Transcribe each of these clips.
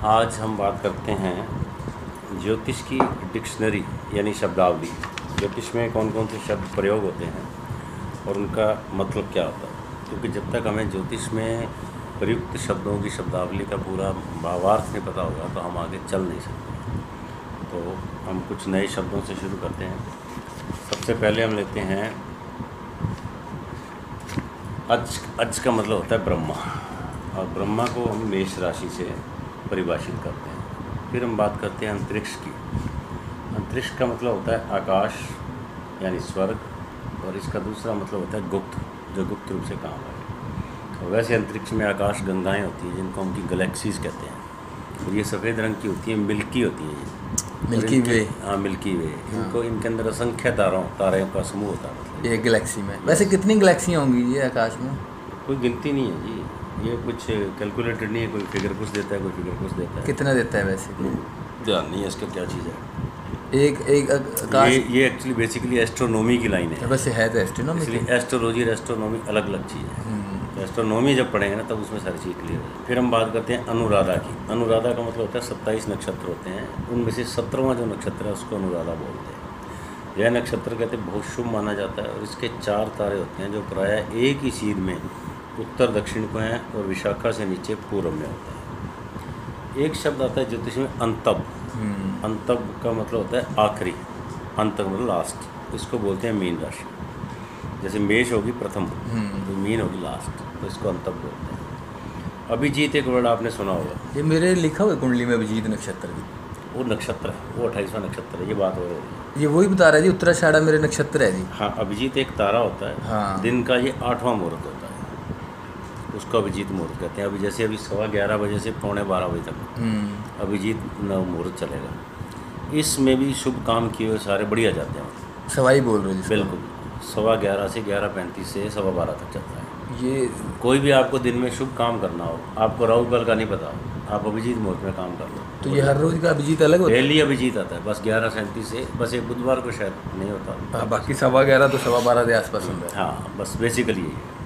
आज हम बात करते हैं ज्योतिष की डिक्शनरी यानी शब्दावली। ज्योतिष में कौन कौन से शब्द प्रयोग होते हैं और उनका मतलब क्या होता है, क्योंकि जब तक हमें ज्योतिष में प्रयुक्त शब्दों की शब्दावली का पूरा भावार्थ नहीं पता होगा तो हम आगे चल नहीं सकते। तो हम कुछ नए शब्दों से शुरू करते हैं। सबसे पहले हम लेते हैं अज का मतलब होता है ब्रह्मा, और ब्रह्मा को हम मेष राशि से परिभाषित करते हैं। फिर हम बात करते हैं अंतरिक्ष की। अंतरिक्ष का मतलब होता है आकाश यानी स्वर्ग, और इसका दूसरा मतलब होता है गुप्त, जो गुप्त रूप से काम है। और वैसे अंतरिक्ष में आकाश गंगाएं होती हैं जिनको हम की गैलेक्सीज कहते हैं, और ये सफ़ेद रंग की होती हैं, मिल्की होती हैं ये, मिल्की वे। हाँ मिल्की वे। इनको इनके अंदर असंख्य तारों का समूह होता है। मतलब ये गैलेक्सी में वैसे कितनी गैलेक्सियाँ होंगी ये आकाश में? कोई गिनती नहीं है जी, ये कुछ कैलकुलेटेड नहीं है। कोई फिगर कुछ देता है, कोई फिगर कुछ देता है। कितना देता है वैसे? ध्यान नहीं है इसका क्या चीज़ है। एक आकाश ये एक्चुअली बेसिकली एस्ट्रोनॉमी की लाइन है। वैसे है तो एस्ट्रोनॉमी। इसलिए एस्ट्रोलॉजी और एस्ट्रोनॉमी अलग अलग चीज़ है। तो एस्ट्रोनॉमी जब पढ़ेंगे ना तब उसमें सारी चीज़ क्लियर है। फिर हम बात करते हैं अनुराधा की। अनुराधा का मतलब होता है 27 नक्षत्र होते हैं, उनमें से 17वां जो नक्षत्र है उसको अनुराधा बोलते हैं। यह नक्षत्र कहते हैं बहुत शुभ माना जाता है, और इसके 4 तारे होते हैं जो प्रायः एक ही सीध में उत्तर दक्षिण को हैं, और विशाखा से नीचे पूर्व में होता है। एक शब्द आता है ज्योतिष में अंतब। अंतब का मतलब होता है आखिरी, अंत मतलब लास्ट। इसको बोलते हैं मीन राशि। जैसे मेष होगी प्रथम, तो मीन होगी लास्ट, तो इसको अंतब बोलते हैं। अभिजीत एक वर्ड आपने सुना होगा। ये मेरे लिखा हुआ है कुंडली में अभिजीत नक्षत्र की। वो नक्षत्र है, वो 28वां नक्षत्र है। ये बात हो रही है, ये वही बता रहा है जी, उत्तराषाढ़ा मेरे नक्षत्र है जी। हाँ अभिजीत एक तारा होता है। हाँ। दिन का ये 8वां मुहूर्त होता है, उसको अभिजीत मुहूर्त कहते हैं। अभी जैसे अभी 11:15 बजे से 11:45 बजे तक अभिजीत मुहूर्त चलेगा। इसमें भी शुभ काम किए हुए सारे बढ़िया जाते हैं। सवाई बोल रहे हो जिसको? बिल्कुल 11:15 से 11:35 से 12:15 तक चलता है। ये कोई भी आपको दिन में शुभ काम करना हो, आपको राहु काल का नहीं पता, आप अभिजीत मुहूर्त में काम कर लो। तो ये हर रोज का अभिजीत अलग होता है? डेली अभिजीत आता है, बस 11:37 से, बस एक बुधवार को शायद नहीं होता। हाँ, बाकी 11:15 तो 12:15 के आसपास होता है। हाँ बस बेसिकली यही है।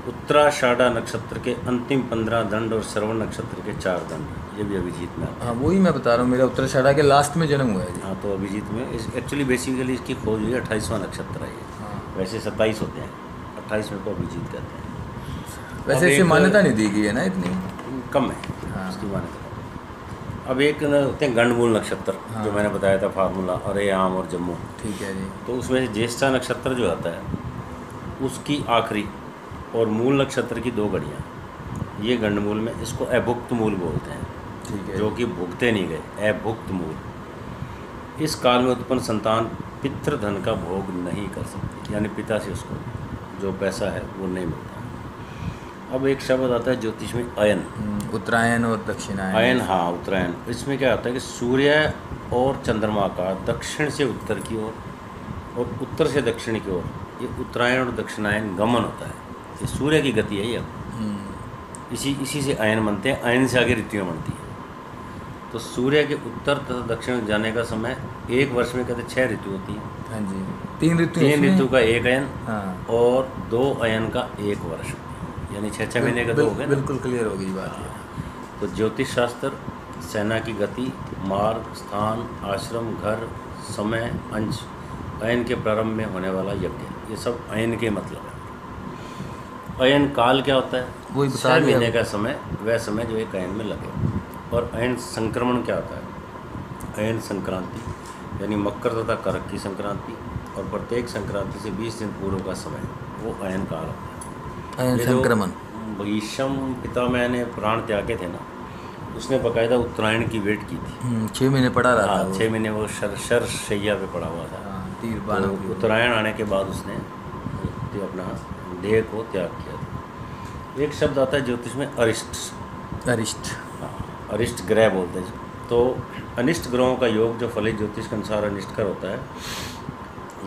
उत्तराषाढ़ा नक्षत्र के अंतिम 15 दंड और श्रवण नक्षत्र के 4 दंड, ये भी अभिजीत में आता है। हाँ वही मैं बता रहा हूँ, मेरा उत्तराषाढ़ा के लास्ट में जन्म हुआ है जी। हाँ तो अभिजीत में एक्चुअली बेसिकली इसकी खोज हुई 28वां नक्षत्र है ये। हाँ। वैसे 27 होते हैं, 28वें को अभिजीत कहते हैं। वैसे इसे मान्यता नहीं दी गई है ना इतनी, कम है हाँ। उसकी मान्यता। अब एक होते हैं गंडमूल नक्षत्र, हाँ। जो मैंने बताया था फार्मूला, अरे आम और जम्मू। ठीक है जी। तो उसमें से ज्येष्ठा नक्षत्र जो आता है उसकी आखिरी और मूल नक्षत्र की 2 घड़ियाँ, ये गंडमूल में, इसको अभुक्त मूल बोलते हैं। ठीक है। जो कि भुगते नहीं गए, अभुक्त मूल। इस काल में उत्पन्न संतान पितृधन का भोग नहीं कर सकती, यानी पिता से उसको जो पैसा है वो नहीं मिलता। अब एक शब्द आता है ज्योतिष में अयन। उत्तरायण और दक्षिणायन। अयन, हाँ उत्तरायण। इसमें क्या होता है कि सूर्य और चंद्रमा का दक्षिण से उत्तर की ओर और उत्तर से दक्षिण की ओर, ये उत्तरायण और दक्षिणायन गमन होता है। ये सूर्य की गति है ये। इसी से अयन बनते हैं, अयन से आगे ऋतुएं बनती हैं। तो सूर्य के उत्तर तथा दक्षिण जाने का समय, एक वर्ष में कहते 6 ऋतु होती हैं। हाँ जी, 3 ऋतु। 3 ऋतु का 1 अयन, हाँ। और 2 अयन का 1 वर्ष, यानी 6 महीने का 2 हो गए ना। बिल्कुल क्लियर हो गई बात है। तो ज्योतिष शास्त्र सेना की गति, मार्ग, स्थान, आश्रम, घर, समय, अंश, अयन के प्रारंभ में होने वाला यज्ञ, ये सब अयन के मतलब है। अयन काल क्या होता है? वही बता 6 दिया। महीने का समय, वह समय जो एक अयन में लगे। और अयन संक्रमण क्या होता है? अयन संक्रांति यानी मकर तथा करक की संक्रांति, और प्रत्येक संक्रांति से 20 दिन पूर्व का समय, वो अयन काल होता है। अयन संक्रमण। भीष्म पितामह ने प्राण त्यागे थे ना, उसने बकायदा उत्तरायण की वेट की थी। 6 महीने पड़ा रहा था हाँ वो। 6 महीने वो शर शैया पे पड़ा हुआ था। हाँ, तीर बाणों तो की। उत्तरायण आने के बाद उसने अपना देह को त्याग किया था। एक शब्द आता है ज्योतिष में अरिष्ट। अरिष्ट। हाँ, अरिष्ट ग्रह बोलते हैं। तो अनिष्ट ग्रहों का योग जो फलित ज्योतिष के अनुसार अनिष्टकर होता है,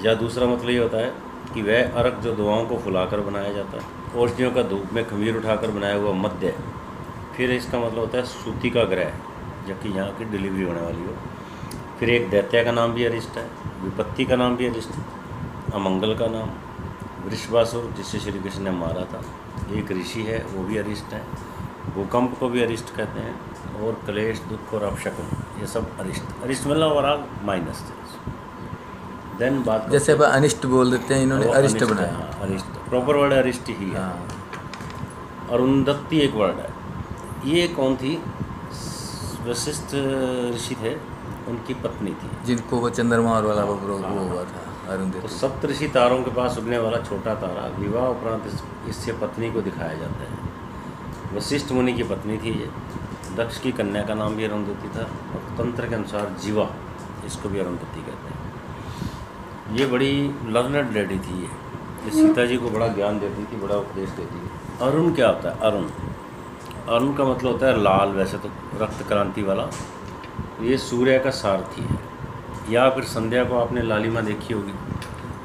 या दूसरा मतलब ये होता है कि वह अर्क जो दुआओं को फुलाकर बनाया जाता है, औषधियों का धूप में खमीर उठाकर बनाया हुआ मध्य। फिर इसका मतलब होता है सूती का ग्रह, जबकि यहाँ की डिलीवरी होने वाली हो। फिर एक दैत्य का नाम भी अरिष्ट है, विपत्ति का नाम भी अरिष्ट है, अमंगल का नाम वृषभासुर जिससे श्री कृष्ण ने मारा था, एक ऋषि है वो भी अरिष्ट है, भूकंप को भी अरिष्ट कहते हैं, और क्लेश, दुख और अपशकुन, ये सब अरिष्ट। अरिष्ट मतलब ओवरऑल माइनस। देन बात जैसे अब अनिष्ट बोल देते हैं, इन्होंने वो अरिष्ट अनिष्ट है, बनाया। हाँ, अरिष्ट प्रॉपर वर्ड अरिष्ट ही है। हाँ अरुंधति एक वर्ड है। ये कौन थी? वशिष्ठ ऋषि थे, उनकी पत्नी थी। जिनको वो चंद्रमा और वाला वो हाँ, हुआ था तो अरुंधति। सप्तऋषि तारों के पास उगने वाला छोटा तारा, विवाह उपरांत इससे पत्नी को दिखाया जाता है। वशिष्ठ मुनि की पत्नी थी ये। दक्ष की कन्या का नाम भी अरुंधति था, और तंत्र के अनुसार जीवा, इसको भी अरुंधति कहते हैं। ये बड़ी लर्नड लेडी थी ये सीता जी को बड़ा ज्ञान देती थी, बड़ा उपदेश देती थी। अरुण क्या होता है? अरुण, अरुण का मतलब होता है लाल, वैसे तो रक्त क्रांति वाला। ये सूर्य का सारथी है। या फिर संध्या को आपने लालिमा देखी होगी,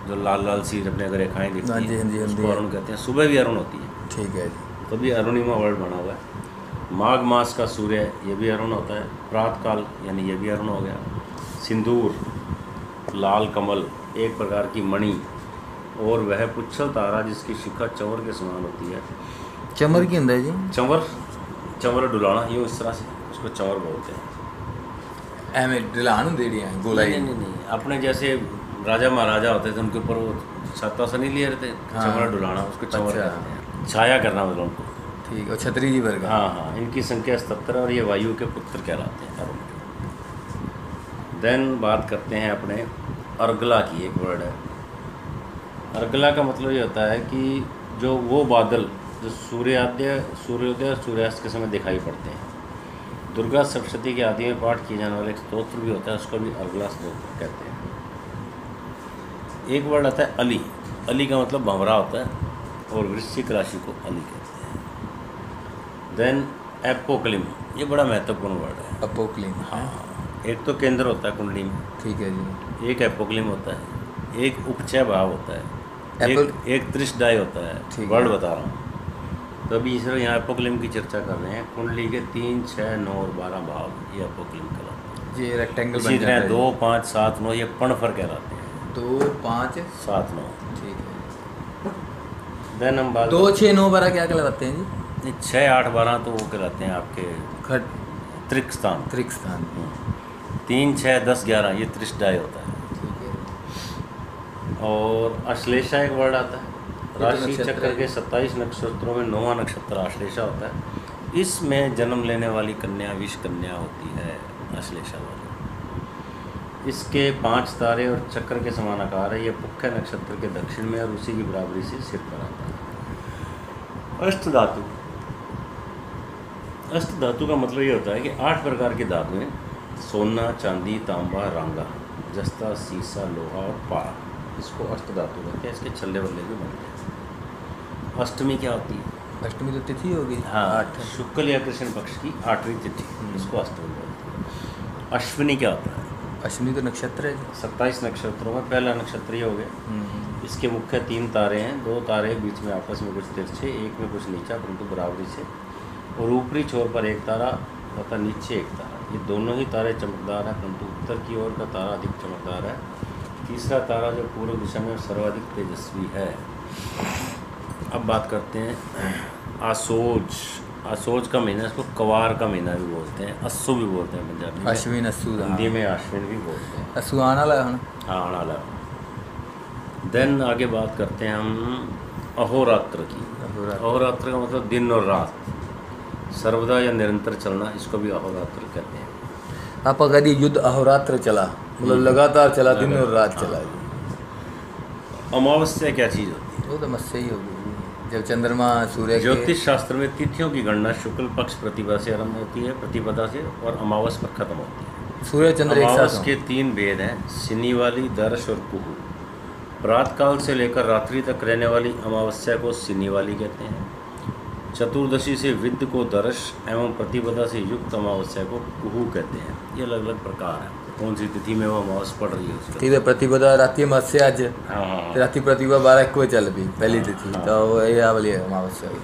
जो लाल लाल सी अपने अगर रेखाएँ दिखती हाँ जी, हाँ जी, हैं, हाँ उसको जी। अरुण कहते हैं। सुबह भी अरुण होती है, ठीक है जी। तो भी अरुणिमा वर्ड बना हुआ है। माघ मास का सूर्य, ये भी अरुण होता है। प्रातःकाल यानी ये भी अरुण हो गया। सिंदूर, लाल कमल, एक प्रकार की मणि, और वह पुच्छल तारा जिसकी शिखा चंवर के समान होती है। चमर की अंदर जी चंवर, चंवर डुलाना, यूँ इस तरह से उसको चंवर बोलते हैं। एम डिलान दे दिया गोलाई। नहीं, अपने जैसे राजा महाराजा होते थे, उनके ऊपर वो छाता सा नहीं लिए रहते, हाँ। चंवर डुलाना, उसको चंवर अच्छा। कहते हैं। छाया करना मतलब उनको। ठीक है, और छतरी जी वर्ग। हाँ हाँ, इनकी संख्या 77 और ये वायु के पुत्र कहलाते हैं अरुण। देन बात करते हैं अपने अर्गला की। एक वर्ड है अर्गला का मतलब ये होता है कि जो वो बादल जो सूर्योदय और सूर्यास्त के समय दिखाई पड़ते हैं। दुर्गा सप्तशती के आदि में पाठ किए जाने वाला एक स्तोत्र भी होता है, उसको भी अर्गला स्तोत्र कहते हैं। एक वर्ड आता है अली। अली का मतलब भंवरा होता है, और वृश्चिक राशि को अली कहते हैं। देन एपोक्लिम, ये बड़ा महत्वपूर्ण वर्ड है। अपोक्लिम। हाँ, एक तो केंद्र होता है कुंडली में, ठीक है जी। एक एपोक्लिम होता है, एक उपचय भाव होता है, एक त्रिशदाय होता है। ठीक वर्ड है। बता रहा हूँ। तो अभी इस यहाँ एपोक्लिम की चर्चा कर रहे हैं। कुंडली के 3, 6, 9 और 12 भाव, ये एपोक्लिम कहलाते हैं। ये रेक्टेंगल इसी बन जाता तरह है। 2, 5, 7, 9 ये पणफर कहलाते हैं। 2, 5, 7, 9। ठीक है। देन हम बात 2, 6, 9, 12 क्या कहलाते हैं जी? 6, 8, 12 तो वो कहलाते हैं आपके खट त्रिक स्थान। त्रिक स्थान। 3, 6, 10, 11 ये त्रिशदाय होता है। ठीक है। और अश्लेषा एक वर्ड आता है। तो राशि नक्षत्र चक्र है। के 27 नक्षत्रों में 9वां नक्षत्र अश्लेषा होता है। इसमें जन्म लेने वाली कन्या विष कन्या होती है, अश्लेषा वाली। इसके 5 तारे और चक्र के समान आकार है। यह पुख्य नक्षत्र के दक्षिण में और उसी की बराबरी से सिर पर आता है। अष्ट धातु, अष्ट धातु का मतलब ये होता है कि 8 प्रकार की धातुएं, सोना, चांदी, तांबा, रांगा, जस्ता, सीसा, लोहा और पारा, इसको अष्ट धातु कहते हैं। इसके छल्ले वल्ले भी बनते हैं। अष्टमी क्या होती है? अष्टमी तो तिथि होगी। हाँ, 8। शुक्ल या कृष्ण पक्ष की 8वीं तिथि, इसको अष्टमी बोलते हैं। अश्विनी क्या होता है? अश्विनी तो नक्षत्र है जी। 27 नक्षत्रों में पहला नक्षत्र ये हो गया। इसके मुख्य 3 तारे हैं। 2 तारे बीच में आपस में कुछ तिरछे, एक में कुछ नीचा परंतु बराबरी से, और ऊपरी छोर पर एक तारा तथा नीचे एक तारा। ये दोनों ही तारे चमकदार हैं, परंतु उत्तर की ओर का तारा अधिक चमकदार है। तीसरा तारा जो पूर्व दिशा में सर्वाधिक तेजस्वी है। अब बात करते हैं आसोज। आसोज का महीना, इसको कवार का महीना भी बोलते हैं, अस्सु भी बोलते हैं पंजाबी में। अश्विन अस्सु। हिंदी में अश्विन भी बोलते हैं। अस्सु आना लगा ना। हाँ, आना लगा। देन आगे बात करते हैं हम अहोरात्र की। अहोरात्र का मतलब दिन और रात, सर्वदा या निरंतर चलना, इसको भी अहोरात्र कहते हैं। आप अगर ये युद्ध अहोरात्र चला, मतलब लगातार चला, दिन और रात चला जी। अमावस्या क्या चीज़ होती है? वो तो मस्से ही होगी जब चंद्रमा सूर्य के। ज्योतिष शास्त्र में तिथियों की गणना शुक्ल पक्ष प्रतिभा से आरंभ होती है, प्रतिपदा से, और अमावस पर खत्म होती है। सूर्य चंद्र एक अमावस साथ के 3 भेद हैं, सिनी वाली, दर्श और कुहू। प्रातःकाल से लेकर रात्रि तक रहने वाली अमावस्या को सिनी वाली कहते हैं। चतुर्दशी से विद्ध को दर्श एवं प्रतिपदा से युक्त अमावस्या को कुहू कहते हैं। ये अलग अलग प्रकार हैं, कौन सी तिथि में वो अमावस पड़ रही है उसका। ठीक है। प्रतिपदा राति मत्स्य आज हाँ हाँ। राति प्रतिपदा 12 को चल भी पहली तिथि, तो ये वाली अमावस्या हुई।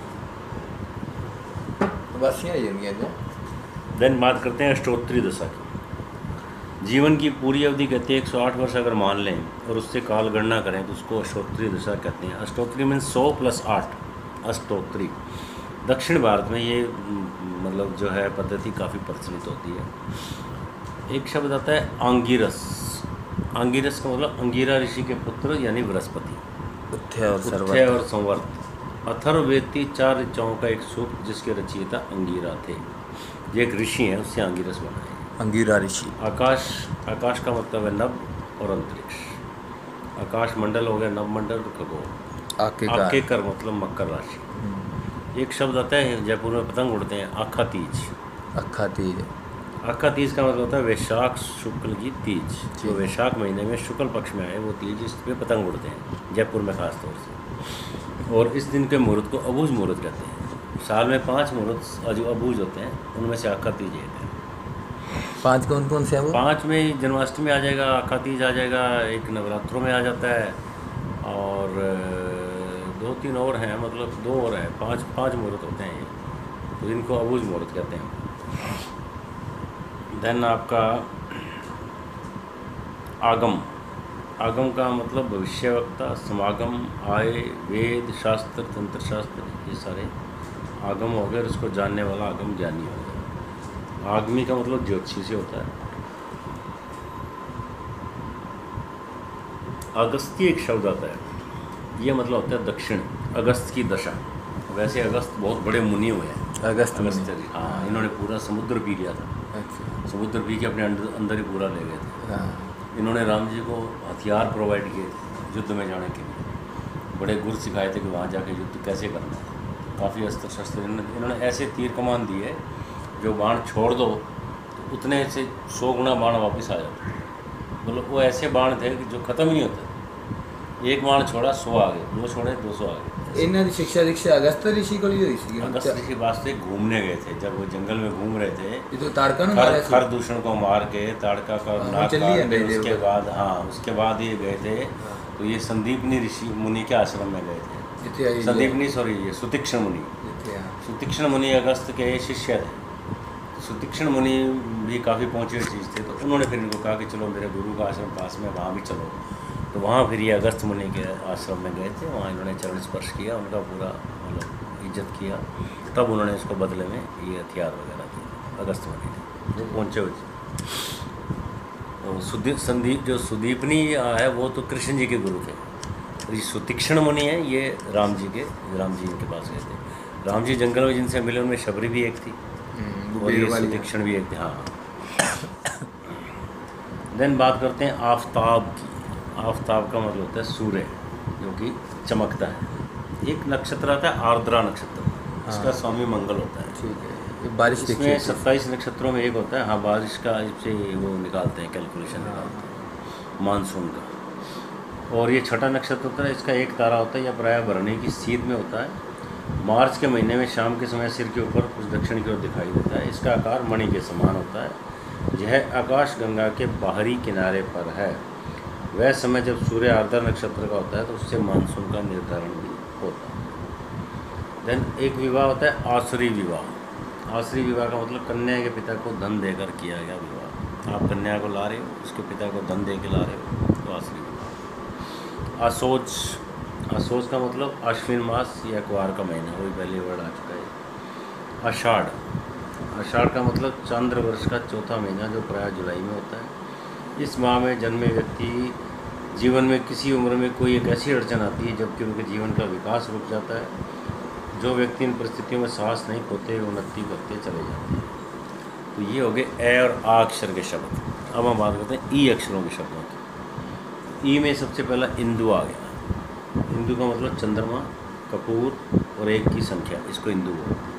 तो बस यही होंगी आज। देन बात करते हैं अष्टोत्तरी दशा की। जीवन की पूरी अवधि कहते हैं 108 वर्ष अगर मान लें और उससे काल गणना करें तो उसको अष्टोत्तरी दशा कहते हैं। अष्टोत्तरी मीन्स 100 + 8, अष्टोत्तरी। दक्षिण भारत में ये मतलब जो है पद्धति काफ़ी प्रचलित होती है। एक शब्द आता है आंगिरस। आंगिरस का मतलब अंगिरा ऋषि के पुत्र यानी बृहस्पति। उत्थ्य और उत्थ्य और संवर्त। अथर्ववेदी 4 ऋचाओं का एक सूक्त जिसके रचयिता अंगिरा थे। ये एक ऋषि हैं, उससे आंगिरस बना है। अंगिरा ऋषि। आकाश, आकाश का मतलब है नभ और अंतरिक्ष। आकाश मंडल हो गया, नभ मंडल और खगोल। आके कर मतलब मकर राशि। एक शब्द आता है जयपुर में पतंग उड़ते हैं, आखा तीज। अखा तीज। आखा तीज का मतलब होता है वैशाख शुक्ल की तीज। जो वैशाख महीने में शुक्ल पक्ष में आए वो तीज, इस पे पतंग उड़ते हैं जयपुर में खास तौर से। और इस दिन के मुहूर्त को अबूझ मुहूर्त कहते हैं। साल में 5 मुहूर्त जो अबूझ होते हैं उनमें से आखा तीज एक है। 5 कौन कौन से हैं वो? 5 में जन्माष्टमी आ जाएगा, आखा तीज आ जाएगा, एक नवरात्रों में आ जाता है, और 2-3 और हैं, मतलब 2 और हैं। 5 मुहूर्त होते हैं ये, तो इनको अबूझ मुहूर्त कहते हैं। देन आपका आगम। आगम का मतलब भविष्यवक्ता, समागम, आय, वेद, शास्त्र, तंत्र शास्त्र, ये सारे आगम हो गए। और इसको जानने वाला आगम ज्ञानी हो गया। आगमी का मतलब ज्योतिषी से होता है। अगस्त्य एक शब्द आता है, ये मतलब होता है दक्षिण, अगस्त की दशा। वैसे अगस्त बहुत बड़े मुनि हुए हैं। अगस्त जी, हाँ, इन्होंने पूरा समुद्र पी लिया था। अच्छा। समुद्र पी के अपने अंदर ही पूरा ले गए थे। हाँ। इन्होंने राम जी को हथियार प्रोवाइड किए थे युद्ध में जाने के लिए। बड़े गुर सिखाए थे कि वहाँ जाके युद्ध कैसे करना है। काफ़ी अस्त्र शस्त्र इन्होंने ऐसे तीर कमान दिए, जो बाण छोड़ दो तो उतने से 100 गुना बाण वापस आ जाते। मतलब वो ऐसे बाण थे कि जो ख़त्म ही नहीं होते। एक बाण छोड़ा 100 आ गए, 2 छोड़े 200 आ गए। इन्हें शिक्षा दीक्षा अगस्त ऋषि को लिए ऋषि अगस्त ऋषि वास्ते घूमने गए थे। जब वो जंगल में घूम रहे थे, ये तो ताड़का ने मारा खर दूषण को मार के ताड़का का नाक काट के उसके बाद, हाँ, उसके बाद ये गए थे। तो ये संदीपनी ऋषि मुनि के आश्रम में गए थे। संदीपनी, सॉरी, ये सुतीक्ष्ण मुनि। सुतीक्ष्ण मुनि अगस्त के शिष्य थे। सुतीक्ष्ण मुनि भी काफ़ी पहुँचे चीज़ थे। तो उन्होंने फिर इनको कहा कि चलो मेरे गुरु का आश्रम पास में, वहाँ भी चलो। तो वहाँ फिर ये अगस्त मुनि के आश्रम में गए थे। वहाँ इन्होंने चरण स्पर्श किया, उनका पूरा मतलब इज्जत किया। तब उन्होंने इसको बदले में ये हथियार वगैरह दिए अगस्त मुनि ने, वो पहुँचे हुए थे। तो संदीप जो सुदीपनी है वो तो कृष्ण जी के गुरु थे। ये सुतीक्ष्ण मुनि है, ये राम जी इनके पास गए थे। राम जी जंगल में जिनसे मिले उनमें शबरी भी एक थी और ये सुतीक्ष्ण भी एक थे। हाँ। देन बात करते हैं आफ्ताब की। आफ्ताब का मतलब होता है सूर्य, जो कि चमकता है। एक नक्षत्र आता है आर्द्रा नक्षत्र, इसका स्वामी मंगल होता है। ठीक है, ये बारिश इसमें 27 नक्षत्रों में एक होता है। हाँ, बारिश का इससे वो निकालते हैं, कैलकुलेशन निकालते हैं मानसून का। और ये छठा नक्षत्र होता है, इसका एक तारा होता है, या प्रायः भरणी की सीध में होता है। मार्च के महीने में शाम के समय सिर के ऊपर कुछ दक्षिण की ओर दिखाई देता है। इसका आकार मणि के समान होता है। यह आकाश गंगा के बाहरी किनारे पर है। वह समय जब सूर्य आर्द्रा नक्षत्र का होता है तो उससे मानसून का निर्धारण भी होता है। देन एक विवाह होता है आसुरी विवाह। आसुरी विवाह का मतलब कन्या के पिता को धन देकर किया गया विवाह। आप कन्या को ला रहे हो, उसके पिता को धन दे के ला रहे हो, तो आसुरी विवाह। आसोज का मतलब अश्विन मास या कुआर का महीना, वही पहले वर्ड आ चुका है। आषाढ़ का मतलब चंद्र वर्ष का चौथा महीना, जो प्रायः जुलाई में होता है। इस माह में जन्मे व्यक्ति जीवन में किसी उम्र में कोई एक ऐसी अड़चन आती है जबकि उनके जीवन का विकास रुक जाता है। जो व्यक्ति इन परिस्थितियों में साहस नहीं खोते, उन्नति करते चले जाते हैं। तो ये हो गए ए और आ अक्षर के शब्द। अब हम बात करते हैं ई अक्षरों के शब्दों की। ई में सबसे पहला इंदु आ गया। इंदु का मतलब चंद्रमा, कपूर और 1 की संख्या, इसको इंदु बोलते हैं।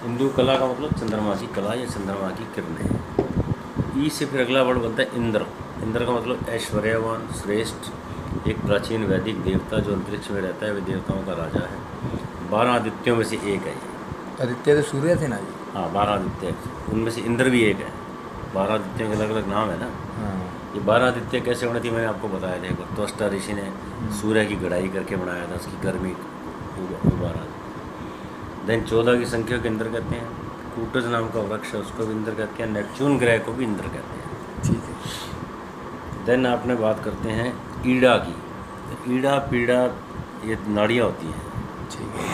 इंदु कला का मतलब चंद्रमा की कला या चंद्रमा की किरणें। ई से फिर अगला वर्ड बनता है इंद्र। इंद्र का मतलब ऐश्वर्यवान, श्रेष्ठ, एक प्राचीन वैदिक देवता जो अंतरिक्ष में रहता है, वे देवताओं का राजा है। 12 आदित्यों में से एक है ये। आदित्य तो सूर्य थे ना जी? हाँ, 12 आदित्य, उनमें से इंद्र भी एक है। 12 आदित्यों के अलग अलग नाम है ना। हाँ। ये 12 आदित्य कैसे बने थे मैंने आपको बताया था एक बार। त्वष्टा ऋषि ने सूर्य की गढ़ाई करके बनाया था, उसकी गर्मी उबारा। देन 14 की संख्या के इंद्र कहते हैं। कूटज नाम का वृक्ष है, उसको भी इंद्र कहते हैं। नेपच्यून ग्रह को भी इंद्र कहते हैं। ठीक है। देन आपने बात करते हैं ईड़ा की। तो ईड़ा पीड़ा ये नाड़ियाँ होती हैं। ठीक है।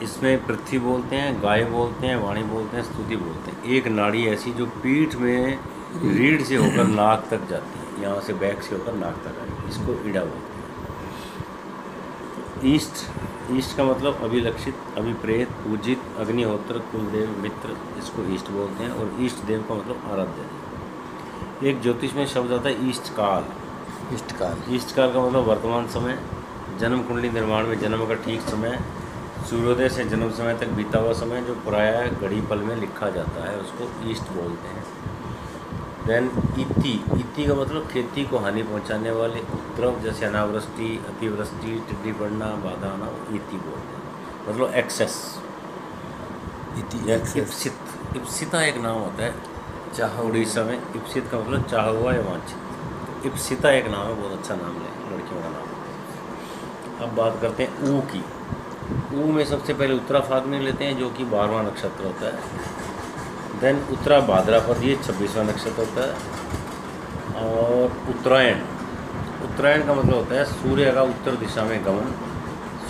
इसमें पृथ्वी बोलते हैं, गाय बोलते हैं, वाणी बोलते हैं, स्तुति बोलते हैं। एक नाड़ी ऐसी जो पीठ में रीढ़ से होकर नाक तक जाती है, यहाँ से बैक से होकर नाक तक आएगी, इसको ईड़ा बोलते हैं। ईस्ट का मतलब अभिलक्षित, अभिप्रेत, पूजित, अग्निहोत्र, कुलदेव, मित्र, इसको ईस्ट बोलते हैं। और ईष्ट देव का मतलब आराध्य देव। एक ज्योतिष में शब्द आता है ईस्ट काल। ईस्ट काल का मतलब वर्तमान समय, जन्म कुंडली निर्माण में जन्म का ठीक समय, सूर्योदय से जन्म समय तक बीता हुआ समय, जो प्रायः घड़ी पल में लिखा जाता है, उसको ईस्ट बोलते हैं। देन इति का मतलब खेती को हानि पहुंचाने वाले उपद्रव, जैसे अनावृष्टि, अतिवृष्टि, टिड्डी पड़ना, बाधा आना, इति बोलते हैं, मतलब एक्सेस। इप्सिता एक नाम होता है चाह उड़ीसा में। इप्सित का मतलब चाह हुआ या वांछित। इप्सिता एक नाम है, बहुत अच्छा नाम है, लड़कियों का नाम। अब बात करते हैं ऊ की। ऊ में सबसे पहले उत्तरा फाल्गुनी लेते हैं, जो कि 12वां नक्षत्र होता है। देन उत्तरा भाद्रपद, ये 26वां नक्षत्र होता है। और उत्तरायण का मतलब होता है सूर्य का उत्तर दिशा में गमन,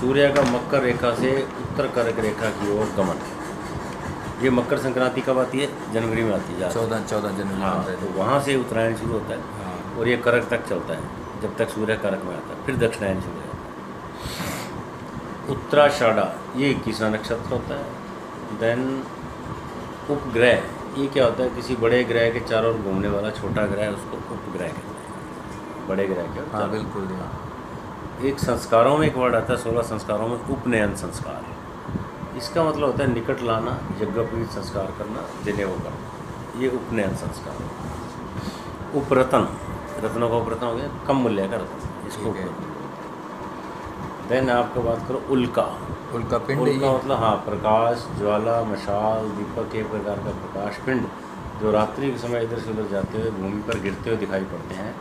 सूर्य का मकर रेखा से उत्तर कर्क रेखा की ओर गमन। ये मकर संक्रांति कब आती है? जनवरी में आती है, 14 जनवरी। हाँ, तो वहाँ से उत्तरायण शुरू होता है। हाँ। और ये कर्क तक चलता है, जब तक सूर्य कर्क में आता है, फिर दक्षिणायन शुरू होता है। उत्तराषाढ़ा, ये 21वां नक्षत्र होता है। देन उपग्रह, ये क्या होता है? किसी बड़े ग्रह के चारों ओर घूमने वाला छोटा ग्रह, उसको उपग्रह कहते हैं। बड़े ग्रह के हाँ, बिल्कुल। एक संस्कारों में एक वर्ड आता है, 16 संस्कारों में उपनयन संस्कार। इसका मतलब होता है निकट लाना, यज्ञोपवीत संस्कार करना, देने वो करना, ये उपनयन संस्कार। उपरतन, रत्नों का उपरतन हो गया, कम मूल्य का रत्न, इसको उपरतन। देन आपको बात करो उल्का पिंड। उल्का मतलब हाँ, प्रकाश, ज्वाला, मशाल, दीपक, एक प्रकार का प्रकाश पिंड, जो रात्रि के समय इधर से उधर जाते हुए भूमि पर गिरते हुए दिखाई पड़ते हैं।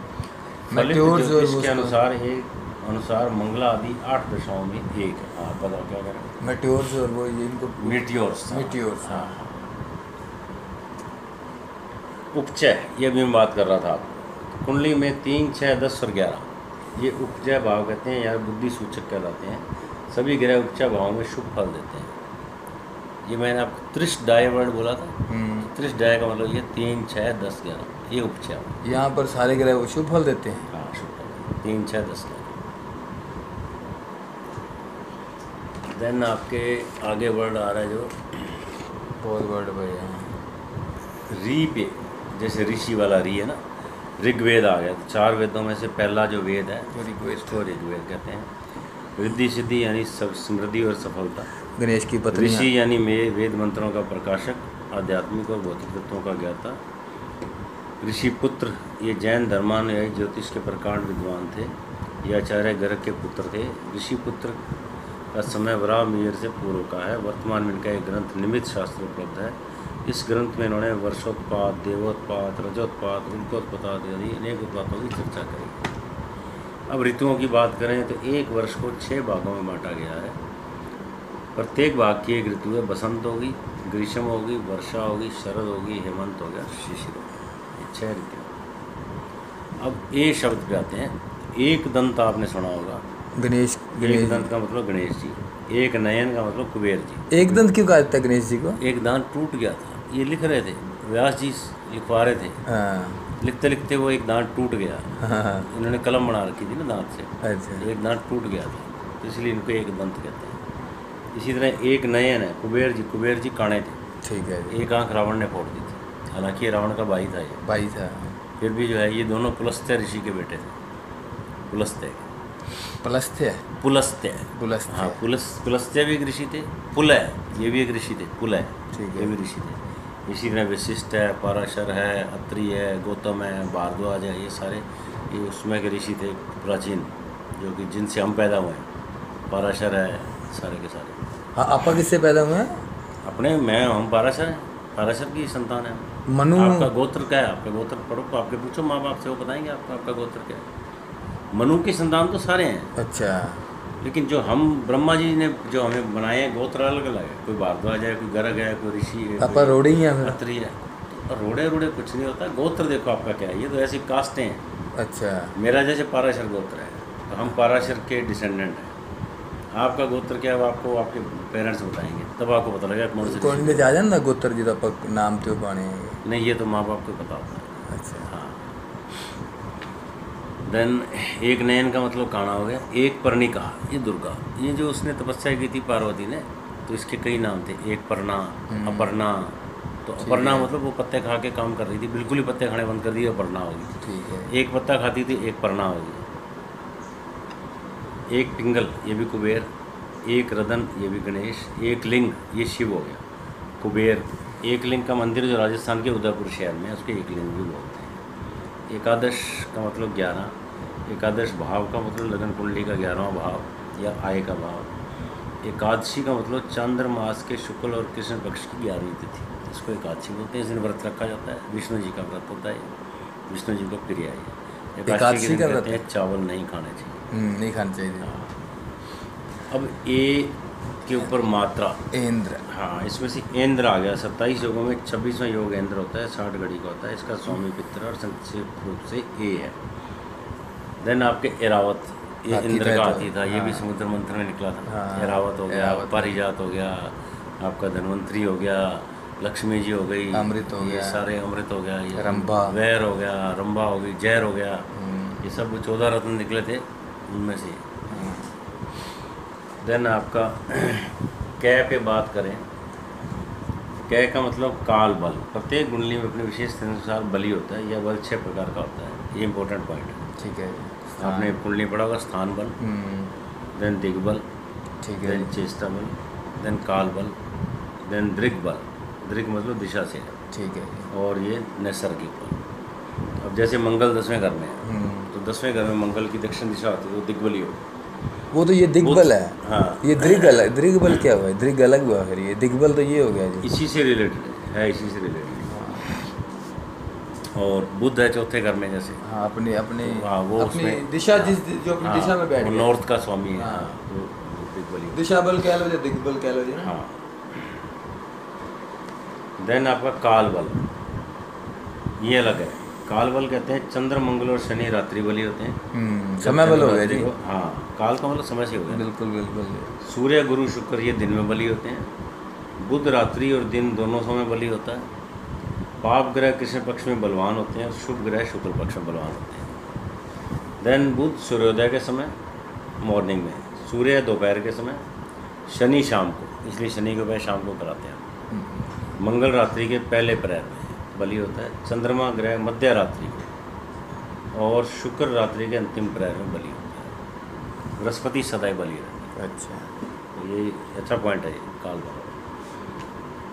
इसके अनुसार मंगला आदि 8 दशाओं में एक है। हाँ, बताओ क्या करें? मेट्योर्स, और वो ये इनको मीटियोर्स। हाँ। उपचय, ये भी मैं बात कर रहा था आपको। कुंडली में 3, 6, 10 और 11, ये उपचय भाव कहते हैं, या बुद्धि सूचक कहलाते हैं। सभी ग्रह उपचय भाव में शुभ फल देते हैं। ये मैंने आपको त्रिशडाय वर्ड बोला था। त्रिशडाय का मतलब ये 3, 6, 10, 11, ये उपचय। यहाँ पर सारे ग्रह वो शुभ फल देते हैं। हाँ, शुभ फल, 3, 6, 10, 11। देन आपके आगे वर्ड आ रहा है जो बहुत वर्ड बढ़िया। री पे, जैसे ऋषि वाला री है ना, ऋग्वेद आ गया। 4 वेदों में से पहला जो वेद है उसको ऋग्वेद कहते हैं। रिद्धि सिद्धि यानी सब समृद्धि और सफलता। गणेश की पत्नी। ऋषि यानी वेद मंत्रों का प्रकाशक, आध्यात्मिक और भौतिक तत्वों का ज्ञाता। ऋषि पुत्र, ये जैन धर्मानुयायी ज्योतिष के प्रकांड विद्वान थे। ये आचार्य गर्ग के पुत्र थे। ऋषि पुत्र का समय वराह मिहिर से पूर्व का है। वर्तमान में इनका एक ग्रंथ निमित्त शास्त्र उपलब्ध है। इस ग्रंथ में इन्होंने वर्षोत्पात, देवोत्पात, रजोत्पात, उल्कोत्पात आदि अनेक उत्पातों की चर्चा करी। अब ऋतुओं की बात करें तो एक वर्ष को 6 भागों में बांटा गया है। प्रत्येक भाग की एक ऋतु है। बसंत होगी, ग्रीष्म होगी, वर्षा होगी, शरद होगी, हेमंत हो गया, शिशिर होगा। ये 6 ऋतु। अब ए शब्द पे आते हैं। एक दंत आपने सुना होगा। गणेश। एक दंत का मतलब गणेश जी। एक नयन का मतलब कुबेर जी। एक दंत क्यों कहा था गणेश जी को? एक दांत टूट गया था, ये लिख रहे थे, व्यास जी लिखवा रहे थे। हाँ। लिखते लिखते वो एक दांत टूट गया। हाँ। इन्होंने कलम बना रखी थी ना दांत से। अच्छा। एक दांत टूट गया था, तो इसलिए इनको एक दंत कहते हैं। इसी तरह एक नयन है, कुबेर जी काणे थे। ठीक है। एक आंख रावण ने फोड़ दी थी, हालांकि ये रावण का भाई था। ये भाई था, फिर भी जो है ये दोनों पुलस्त्य ऋषि के बेटे थे। पुलस्त्य हाँ, पुलस्त्य भी एक ऋषि थे। पुलय, ये भी एक ऋषि थे। पुलय, ये भी ऋषि थे। इसी तरह वशिष्ठ है, पराशर है, अत्रि है, गौतम है, भारद्वाज है, ये सारे ये उसमें के ऋषि थे प्राचीन, जो कि जिनसे हम पैदा हुए हैं। पराशर है, सारे के सारे। हाँ, आपा किससे पैदा हुए हैं? हम पराशर हैं, पराशर की संतान है। मनु। आपका गोत्र क्या है? आपका गोत्र पढ़ो, आपके पूछो माँ बाप से, वो बताएंगे आपका गोत्र क्या है। मनु की संतान तो सारे हैं। अच्छा। लेकिन जो हम ब्रह्मा जी ने जो हमें बनाए हैं गोत्र अलग अलग है। कोई भारद्वाज है, कोई गर्ग है, कोई ऋषि है, आपा रोड़े ही हैं। अत्रि है। और रोड़े कुछ नहीं होता। गोत्र देखो आपका क्या है, ये तो ऐसी कास्टें हैं। अच्छा। मेरा जैसे पाराशर गोत्र है, तो हम पाराशर के डिसेंडेंट हैं। आपका गोत्र क्या है वो आपको आपके पेरेंट्स बताएंगे, तब आपको पता लगेगा कौन से कोई जा ਜਾਂਦਾ ਗੋਤਰ ਜਿਹਦਾ ਆਪਾਂ ਨਾਮ ਤੇ ਉਹ ਪਾਣੇ ਹੈਗੇ। नहीं, ये तो माँ बाप को पता होता है। अच्छा हाँ। देन एक नयन का मतलब काना हो गया। एक पर्णिका, ये दुर्गा, ये जो उसने तपस्या की थी पार्वती ने, तो इसके कई नाम थे। एक पर्णा, अपर्णा। तो अपर्णा मतलब वो पत्ते खा के काम कर रही थी, बिल्कुल ही पत्ते खाने बंद कर दिए, अपर्णा होगी। ठीक है। एक पत्ता खाती थी, एक पर्णा होगी। एक पिंगल, ये भी कुबेर। एक रदन, ये भी गणेश। एक लिंग, ये शिव हो गया। कुबेर। एक लिंग का मंदिर जो राजस्थान के उदयपुर शहर में है, उसके एक लिंग भी बोलते हैं। एकादश का मतलब 11। एकादश भाव का मतलब लगन कुंडली का 11वां भाव या आय का भाव। एकादशी का मतलब चांद्र मास के शुक्ल और कृष्ण पक्ष की 11वीं तिथि, इसको एकादशी बोलते हैं। इस दिन व्रत रखा जाता है, विष्णु जी का व्रत होता है, विष्णु जी को प्रिय है। एकादशी के दिन कहते हैं चावल नहीं खाने चाहिए। नहीं खाना चाहिए। अब ए के ऊपर मात्रा इंद्र, हाँ, इसमें से इंद्र आ गया। 27 योगों में 26वां योग इंद्र होता है, 60 घड़ी का होता है। इसका स्वामी पित्र और संक्षिप्त रूप से ए है। देन आपके एरावत, ये इंद्र का हाथी था। ये भी समुद्र मंथन में निकला था। एरावत हो गया, पारिजात हो गया, आपका धन्वंतरी हो गया, लक्ष्मी जी हो गई, अमृत हो गया, ये सारे अमृत हो गया, ये रंभा, वैर हो गया, रंभा हो गई, जैर हो गया। ये सब 14 रत्न निकले थे उनमें से। देन आपका कै पे बात करें। कै का मतलब काल बल। प्रत्येक कुंडली में अपने विशेष अनुसार बली होता है। यह बल 6 प्रकार का होता है। ये इंपॉर्टेंट पॉइंट है। ठीक है। आपने कुंडली पढ़ा होगा। स्थान बल, देन दिग्बल, ठीक है, देन चेष्टा बल, देन काल बल, देन दृग बल। दृग मतलब दिशा से है। ठीक है। और ये नैसर्गिक बल। अब जैसे मंगल 10वें घर में है, तो 10वें घर में मंगल की दक्षिण दिशा होती है, तो दिग्बली हो। वो तो ये दिग्बल है। हाँ, ये दृग अलग, दृग्बल क्या हुआ? दृग अलग हुआ फिर। ये दिग्बल तो ये हो गया जी, इसी से रिलेटेड है, इसी से रिलेटेड। और बुध है 4थे घर में जैसे। हाँ, अपने अपने हाँ, वो अपनी उसमें दिशा, जिस जो अपनी दिशा में बैठ वो गया, नॉर्थ का स्वामी है। हाँ, वो दिग्बली। दिशा बल कह लो या दिग्बल कह लो जी। हाँ। देन आपका काल बल, ये अलग है। काल बल कहते हैं चंद्र मंगल और शनि रात्रि बली होते हैं। समय बल हो गया जी। हाँ, काल का मतलब समय से हो गया। बिल्कुल बिल्कुल। सूर्य गुरु शुक्र ये दिन में बली होते हैं। बुध रात्रि और दिन दोनों समय बली होता है। पाप ग्रह कृष्ण पक्ष में बलवान होते हैं और शुभ ग्रह शुक्ल पक्ष में बलवान होते हैं। देन बुध सूर्योदय के समय मॉर्निंग में, सूर्य दोपहर के समय, शनि शाम को, इसलिए शनि को वह शाम को कराते हैं। मंगल रात्रि के पहले प्रहर में बलि होता है। चंद्रमा ग्रह मध्य रात्रि को, और शुक्र रात्रि के अंतिम प्रहर में बलि होता है। बृहस्पति सदैव बलि रहता है। अच्छा, तो ये अच्छा पॉइंट है ये काल बल।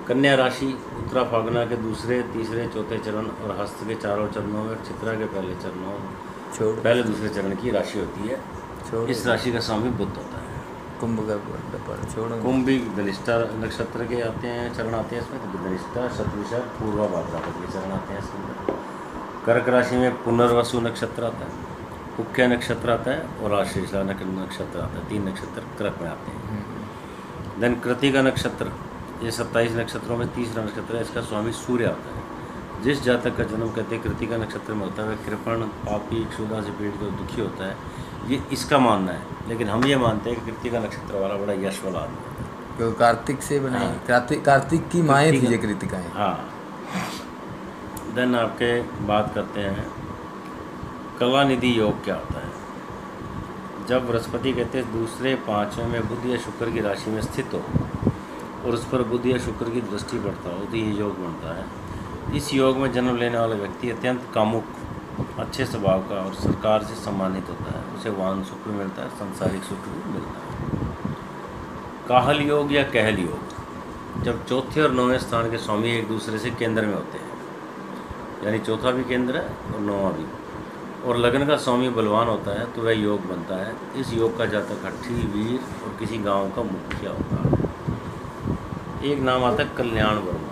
कन्या राशि उत्तरा फागुना के दूसरे, तीसरे, चौथे चरण और हस्त के चारों चरणों में, चित्रा के पहले चरणों, पहले दूसरे चरण की राशि होती है। इस राशि का स्वामी बुध होता है। कुंभ का छोड़ो। कुंभ भी धनिष्ठा नक्षत्र के आते हैं, चरण आते हैं इसमें। तो धनिष्ठा, शतभिषा, पूर्वा भाद्रपद के चरण आते हैं इसके अंदर। कर्क राशि में पुनर्वसु नक्षत्र आता है, कुख्या नक्षत्र आता है और आश्लेषा नक्षत्र आता है। 3 नक्षत्र कर्क में आते हैं। देन कृतिका नक्षत्र, ये 27 नक्षत्रों में तीसरा नक्षत्र है। इसका स्वामी सूर्य आता है। जिस जातक का जन्म कहते हैं कृतिका नक्षत्र में होता है, वह कृपण, पापी, क्षुधा से पीड़ित और दुखी होता है। ये इसका मानना है, लेकिन हम ये मानते हैं कि कृतिका नक्षत्र वाला बड़ा यश वाला आदमी होता है। क्योंकि कार्तिक से बनाई। कार्तिक की माएँ थी ये कृतिकाएँ। हाँ। देन आपके बात करते हैं कलानिधि योग क्या होता है। जब बृहस्पति कहते हैं दूसरे, 5वें में बुध या शुक्र की राशि में स्थित हो और उस पर बुध या शुक्र की दृष्टि पड़ता हो, तो ये योग बनता है। इस योग में जन्म लेने वाला व्यक्ति अत्यंत कामुक, अच्छे स्वभाव का और सरकार से सम्मानित होता है। उसे वाहन सुख भी मिलता है, सांसारिक सुख भी मिलता है। काहल योग या कहल योग, जब चौथे और 9वें स्थान के स्वामी एक दूसरे से केंद्र में होते हैं, यानी चौथा भी केंद्र है और 9वां भी, और लगन का स्वामी बलवान होता है, तो वह योग बनता है। इस योग का जातक हट्ठी, वीर और किसी गांव का मुखिया होता है। एक नाम आता है कल्याण वर्मा।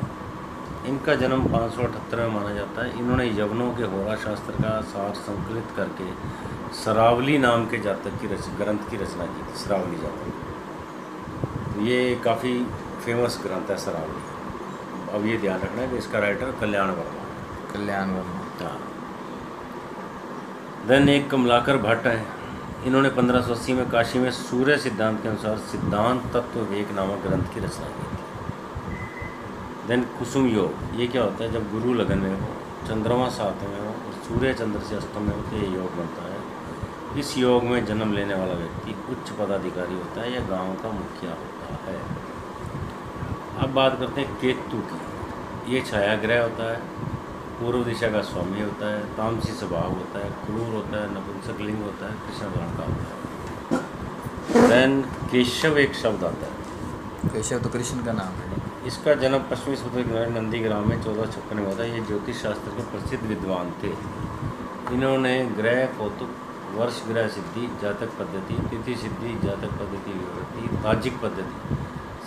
इनका जन्म 578 में माना जाता है। इन्होंने यवनों के होरा शास्त्र का सार संकलित करके सरावली नाम के जातक की ग्रंथ की रचना की थी। सरावली जातक, ये काफ़ी फेमस ग्रंथ है सरावली। अब ये ध्यान रखना है कि इसका राइटर कल्याण वर्मा। कल्याण वर्मा। हाँ। देन एक कमलाकर भट्ट है, इन्होंने 1580 में काशी में सूर्य सिद्धांत के अनुसार सिद्धांत तत्व विवेक नामक ग्रंथ की रचना की थी। देन कुसुम योग, ये क्या होता है? जब गुरु लगन में हो, चंद्रमा साथ में हो और सूर्य चंद्र से अस्तम में हो तो ये योग बनता है। इस योग में जन्म लेने वाला व्यक्ति उच्च पदाधिकारी होता है या गांव का मुखिया होता है। अब बात करते हैं केतु की। ये छाया ग्रह होता है, पूर्व दिशा का स्वामी होता है, तामसी स्वभाव होता है, क्रूर होता है, नपुंसकलिंग होता है, कृष्ण वर्ण का होता है। देन केशव एक शब्द आता है। केशव तो कृष्ण का नाम है। इसका जन्म पश्चिमी समुद्र किनारे नंदीग्राम में 1456 में हुआ था। ये ज्योतिष शास्त्र के प्रसिद्ध विद्वान थे। इन्होंने ग्रह कौतुक, वर्ष ग्रह सिद्धि, जातक पद्धति, तिथि सिद्धि, जातक पद्धति विवृत्ति, ताजिक पद्धति,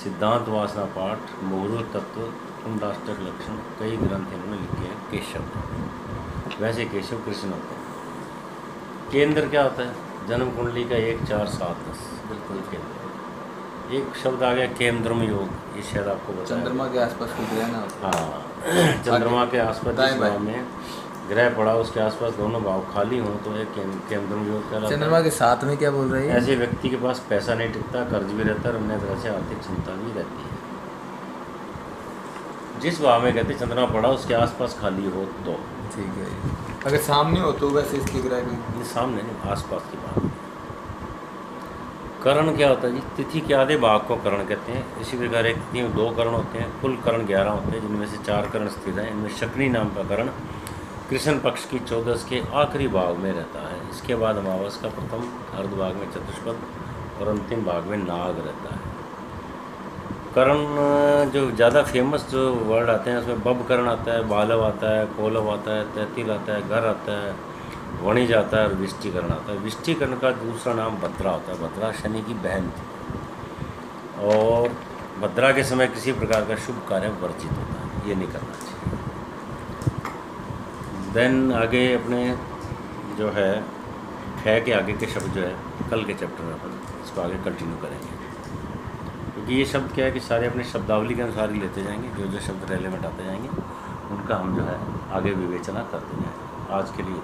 सिद्धांत वासना पाठ, मुहूर्त तत्व, कुंडाष्टक लक्षण, कई ग्रंथ इन्होंने लिखे हैं केशव। वैसे केशव कृष्ण होते हैं। केंद्र क्या होता है? जन्म कुंडली का 1, 4, 7, 10 बिल्कुल केंद्र। एक शब्द आ गया केंद्रम योग, ये शायद आपको बताया। चंद्रमा के आसपास कोई ग्रह ना हो। हाँ, चंद्रमा के आसपास जिस भाव में ग्रह पड़ा उसके आसपास दोनों भाव खाली हों तो एक केंद्रम योग कहलाता है। चंद्रमा के साथ में क्या बोल रही है? ऐसे व्यक्ति के पास पैसा नहीं टिकता, कर्ज भी रहता है और अन्य तरह से आर्थिक चिंता भी रहती है। जिस भाव में कहते चंद्रमा पड़ा उसके आसपास खाली हो तो ठीक है। अगर सामने हो तो वैसे इसके ग्रह की सामने नहीं, आसपास की बात। करण क्या होता है जी? तिथि के आधे भाग को करण कहते हैं। इसी प्रकार एक 2 करण होते हैं, कुल करण 11 होते हैं, जिनमें से 4 करण स्थिर हैं। इनमें शक्नि नाम का करण कृष्ण पक्ष की 14 के आखिरी भाग में रहता है। इसके बाद अमावस का प्रथम अर्धभाग में चतुष्पद और अंतिम भाग में नाग रहता है। करण जो ज़्यादा फेमस जो वर्ड आते हैं उसमें बब करण आता है, बालव आता है, कोलव आता है, तैतिल आता है, घर आता है, वणिज आता है और विष्टिकरण आता है। विष्टिकरण का दूसरा नाम भद्रा होता है। भद्रा शनि की बहन थी और भद्रा के समय किसी प्रकार का शुभ कार्य वर्जित होता है, ये नहीं करना चाहिए। देन आगे अपने जो है है के आगे के शब्द जो है कल के चैप्टर में अपन इसको आगे कंटिन्यू करेंगे, क्योंकि ये शब्द क्या है कि सारे अपने शब्दावली के अनुसार ही लेते जाएंगे। जो जो शब्द रेलेवेंट आते जाएंगे उनका हम जो है आगे विवेचना करते जाएंगे। आज के लिए